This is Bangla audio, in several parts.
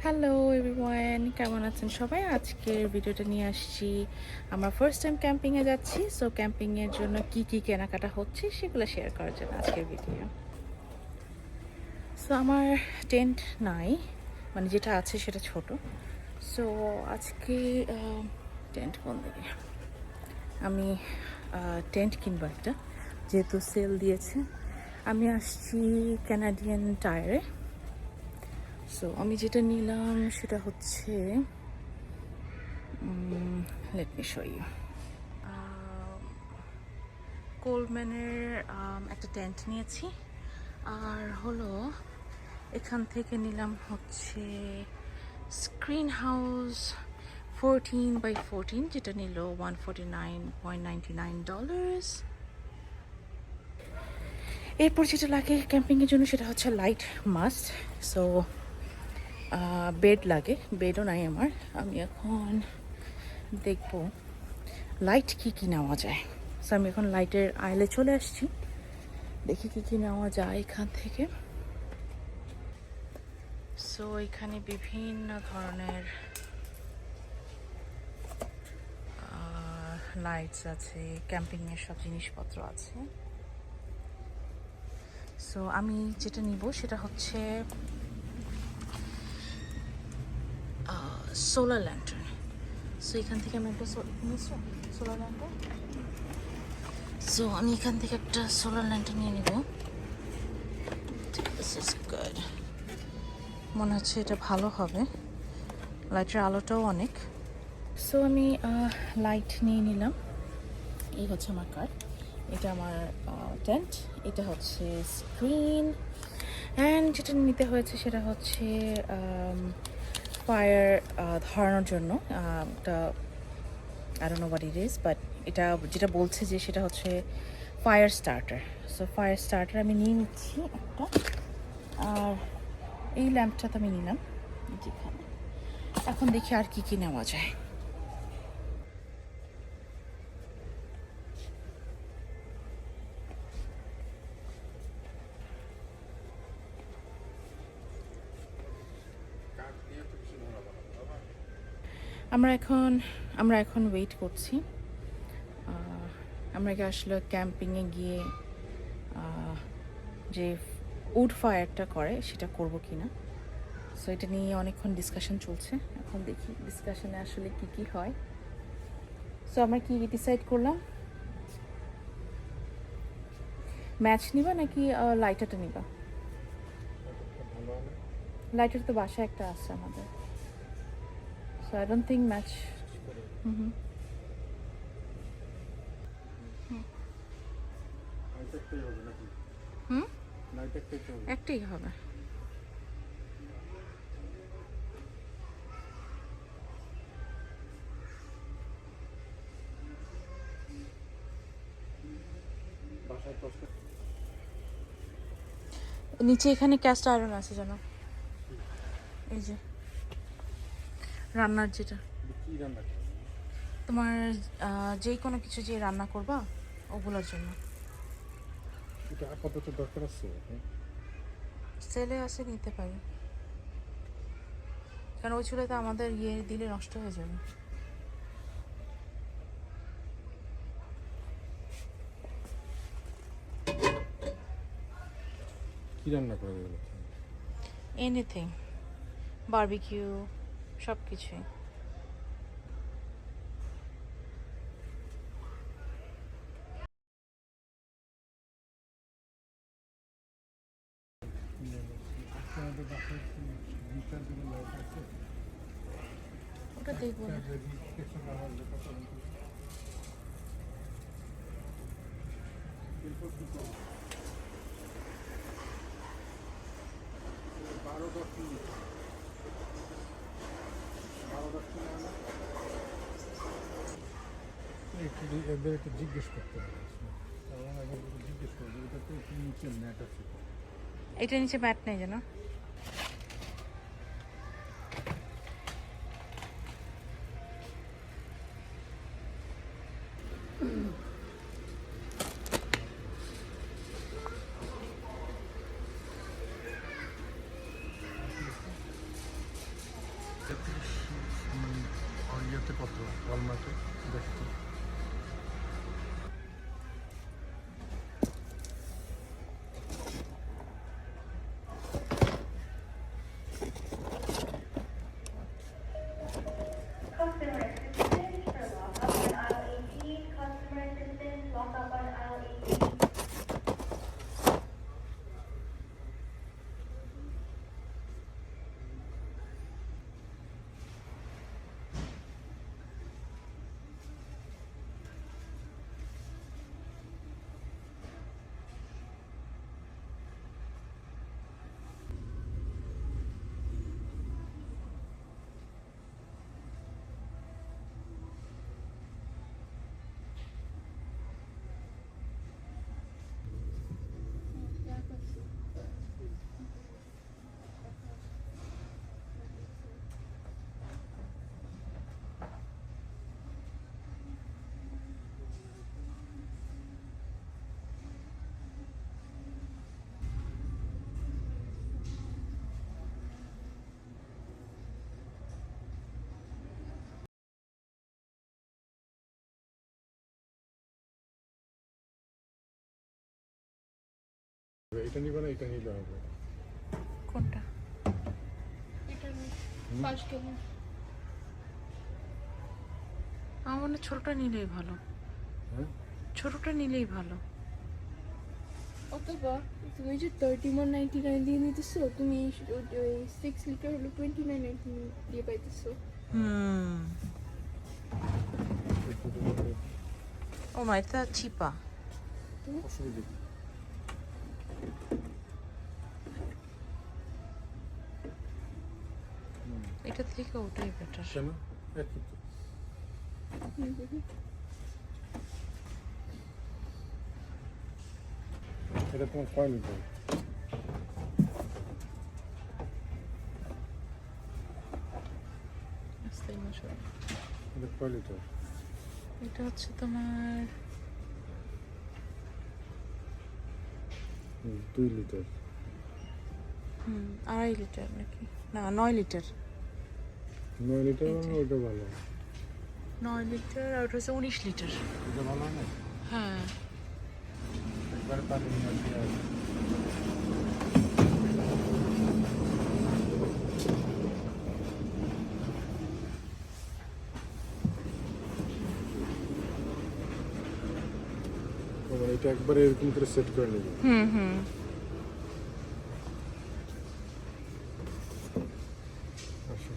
হ্যালো এভরিওয়ান, কেমন আছেন সবাই? আজকের ভিডিওটা নিয়ে আসছি, আমরা ফার্স্ট টাইম ক্যাম্পিংয়ে যাচ্ছি। সো ক্যাম্পিংয়ের জন্য কি কি কেনাকাটা হচ্ছে সেগুলো শেয়ার করার জন্য আজকের ভিডিও। সো আমার টেন্ট নাই, মানে যেটা আছে সেটা ছোট। সো আজকে টেন্ট কোন দিকে, আমি টেন্ট কিনবো একটা, যেহেতু সেল দিয়েছে। আমি আসছি ক্যানাডিয়ান টায়ারে। সো আমি যেটা নিলাম সেটা হচ্ছে, let me show you. কোলম্যানের একটা টেন্ট নিয়েছি, আর হলো এখান থেকে নিলাম হচ্ছে স্ক্রিন হাউস 14x14, যেটা নিল $149.99। এরপর যেটা লাগে ক্যাম্পিংয়ের জন্য সেটা হচ্ছে লাইট মাস্ট। সো বেড লাগে, বেডও নাই আমার। আমি এখন দেখব লাইট কি কি নেওয়া যায়। সো আমি এখন লাইটের আইলে চলে আসছি, দেখি কি কি নেওয়া যায় এখান থেকে। সো এখানে বিভিন্ন ধরনের লাইটস আছে, ক্যাম্পিংয়ের সব জিনিসপত্র আছে। সো আমি যেটা নিব সেটা হচ্ছে সোলার ল্যান্টার্ন। সো এখান থেকে আমি একটা সোলার ল্যান্টার্ন, সো আমি এখান থেকে একটা সোলার ল্যান্টার্ন নিয়ে নিব। দিস ইজ গুড, মনে হচ্ছে এটা ভালো হবে, লাইটের আলোটাও অনেক। সো আমি লাইট নিয়ে নিলাম। এই হচ্ছে আমার কার্ড, এটা আমার টেন্ট, এটা হচ্ছে স্ক্রিন, অ্যান্ড যেটা নিতে হয়েছে সেটা হচ্ছে ফায়ার ধরানোর জন্য একটা, I don't know what it is, but এটা যেটা বলছে যে সেটা হচ্ছে fire starter. So fire starter আমি নিয়ে নিচ্ছি একটা, আর এই ল্যাম্পটা তো আমি নিলাম যেখানে। এখন দেখি আর কি কি নেওয়া যায়। আমরা এখন ওয়েট করছি। আমরা আসলে ক্যাম্পিংয়ে গিয়ে যে উড ফায়ারটা করে সেটা করব কি না। সো এটা নিয়ে অনেকক্ষণ ডিসকাশন চলছে, এখন দেখি ডিসকাশনে আসলে কি কি হয়। সো আমরা কি ডিসাইড করলাম, ম্যাচ নিবা নাকি লাইটারটা নিবা? লাইটার তো বাসায় একটা আছে আমাদের, so I don't think match. হুম, একটাই হবে। নিচে এখানে ক্যাস্ট আয়রন আছে যেন, এই যে রান্নার, যেটা তোমার যে কোনো কিছু যে রান্না করবা ওগুলোর জন্য। এটা আপাতত দরকার আছে, সেলে আসে নিতে পারি, কারণ ওই চুলাতে আমাদের ইয়ে দিলে নষ্ট হয়ে যাবে। কি রান্না করে দেবো? এনিথিং, বারবিকিউ, সব কিছুই। ওটা দেখবো না। এদের একটু জিজ্ঞেস করতে হবে, জিজ্ঞেস করবো এটা তো নিচে ম্যাট আছে। এটা নিচে ম্যাট নেই যেন। কত ওয়ালমার্টে দেখতে। Customer assistance for lockup on aisle 18. Customer assistance, lockup on aisle 18. এটা নিবে না, এটা নিলে হবে। কোনটা? আমার মনে হয় ছোটটা নিলেই ভালো। হ্যাঁ ছোটটা নিলেই ভালো। অথবা তুমি যে 31.99 দিয়ে নিতেছো, তুমি ওই 6 লিটার হলো 29.99 দিয়ে পাইতেছো। ও মা, এটা চিপা। অসুবিধা কি? এটা থেকে ওটাই বেটার। কেন একই তো। এটা তোমার কয় লিটার? এটা কয় লিটার? এটা হচ্ছে তোমার 2 লিটার। 2.5 লিটার নাকি না 9 লিটার। 9 লিটার মানে ওইটা ভালো। 9 লিটার আর ওটা হচ্ছে 19 লিটার। এটা ভালো না? হ্যাঁ, একবার পানি নিয়ে আসি আর এটা একবারে এরকম করে সেট করে নেবে। আসো।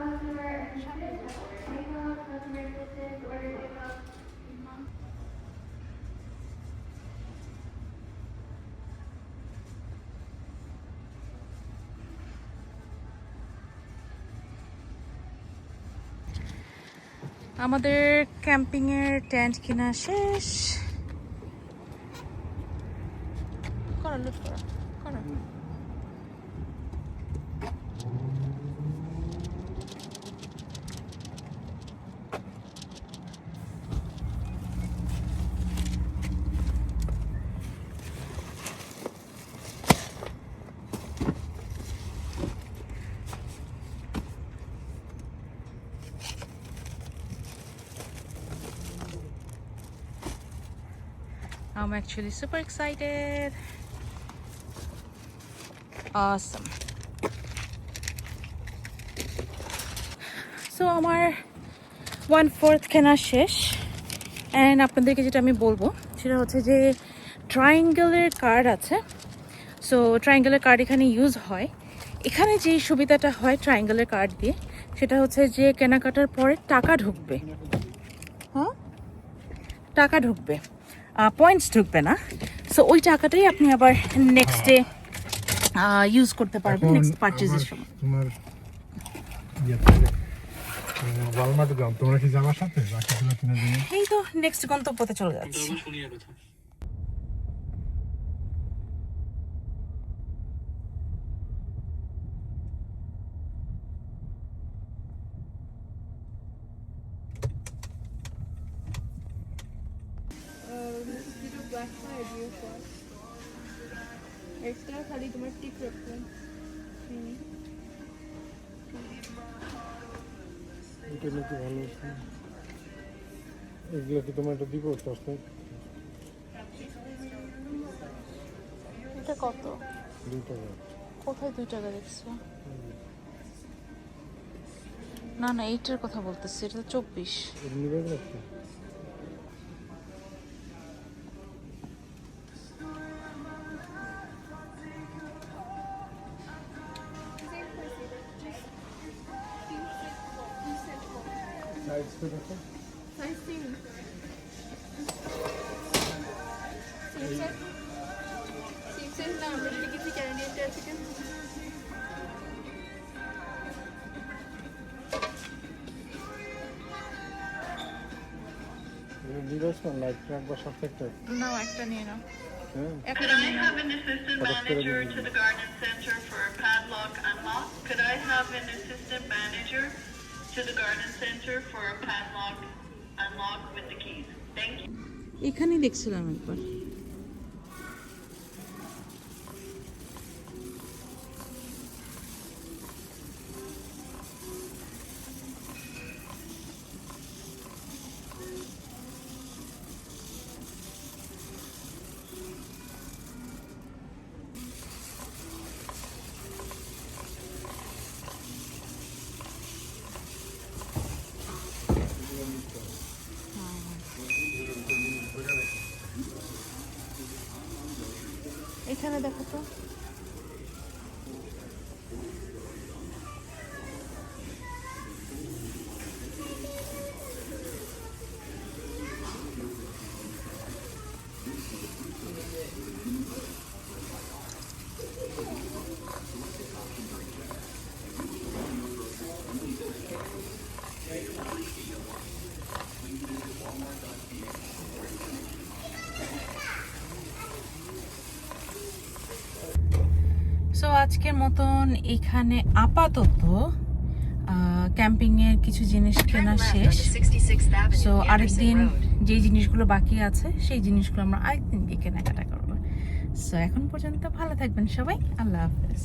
Customer assistance, order takeout. Customer assistance, order takeout. আমাদের ক্যাম্পিং এর টেন্ট কেনা শেষ। করো, লুট করো, করো। I'm actually super excited. Awesome. So আমার 1/4 কেনা শেষ। অ্যান্ড আপনাদেরকে যেটা আমি বলবো সেটা হচ্ছে যে ট্রায়াঙ্গেলের কার্ড আছে। সো ট্রায়াঙ্গেলের কার্ড এখানে ইউজ হয়। এখানে যে সুবিধাটা হয় ট্রায়াঙ্গেলের কার্ড দিয়ে সেটা হচ্ছে যে কেনাকাটার পরে টাকা ঢুকবে। হ্যাঁ, টাকা ঢুকবে, পয়েন্টস ঢুকবে না। সো ওই টাকাটাই আপনি আবার নেক্সট ডে ইউজ করতে পারবেন এখন নেক্সট পারচেজের আবার সময়। তোমার ইয়েতে ওয়ালমার্টে যাও, তোমরা কি যাবার সাথে বাকি গুলো কিনে দিবে? এই তো নেক্সট গন্তব্যতে চলে যাচ্ছি। একটা খালি তোমার টিক রাখবেন। এটা নাকি ভালো আছে। এগুলো কি তোমার এটা দিব সস্তায়? এটা কত? 2 টাকা। কোথায় 2 টাকা দেখছো? না না, এইটার কথা বলতেছি, এটা তো 24। এটা নিবে নাকি? সাইজ তো দেখো। সাইজ তিন। সিক্সের না, আমরা যদি কিছু ক্যান্ডিডেট আছে কেন? এটা নিবে না, লাইট রাখবা সাথে একটা। নাও একটা নিয়ে নাও। হ্যাঁ। Could I have an assistant manager to the garden center for a padlock unlock? Could I have an assistant manager to the garden center for a padlock unlock with the keys? Thank you. এখানেই দেখছিলাম একবার। এখানে দেখো তো। সো আজকের মতন এখানে আপাতত ক্যাম্পিংয়ের কিছু জিনিস কেনা শেষ। সো আরেকদিন যে জিনিসগুলো বাকি আছে সেই জিনিসগুলো আমরা আরেকদিন গিয়ে কেনাকাটা করবো। সো এখন পর্যন্ত ভালো থাকবেন সবাই, আল্লাহ হাফেজ।